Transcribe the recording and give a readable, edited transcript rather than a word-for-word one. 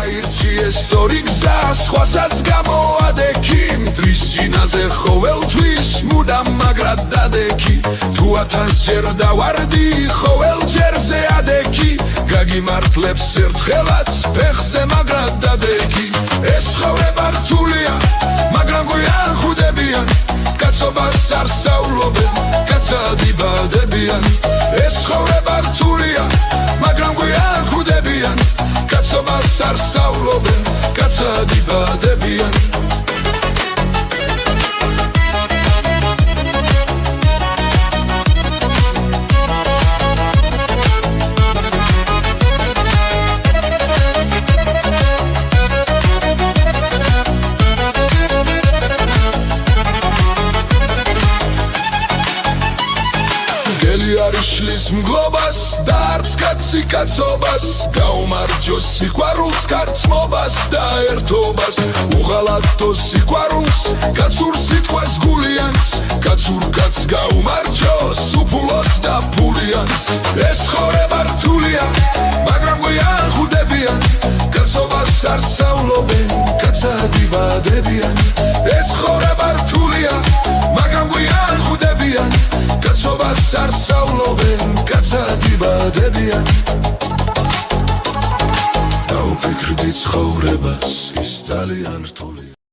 გაირჩიეს სწორი გზა სხვასაც გამოადექი მტრის ჯინაზე ყოველთვის მუდამ მაგრად დადექი თუ 1000-ჯერ დავარდი ყოველჯერზე ადექი გაგიმართლებს ერთხელაც ფეხზე მაგრად დადექი ეს ცხოვრება რთულია მაგრამ გვიახუდებიან კაცობას არ სწავლობენ კაცად იბადებიან ეს ცხოვრება რთულია მაგრამ გვიახუდებიან კაცობას არ სწავლობენ კაცად იბადებიან შლის მგლობას და არც კაცი კაცობას გაუმარჯოს სიყვარულს კარცმობას და ერთობას უღალატო სიყვარულს კაცურ სიტყვას გულიანს კაცურ კაცს გაუმარჯოს უფულოს და ფულიანს ეს ცხოვრება რთულია მაგრამ გვიახუდებიან კაცობას არ სწავლობენ კაცად იბადებიან ეს ცხოვრება რთულია მაგრამ გვიახუდებიან კაცობას არ სწავლობენ კაცად იბადებიან დაუფიქრდი ცხოვრებას ის ძალიან რთული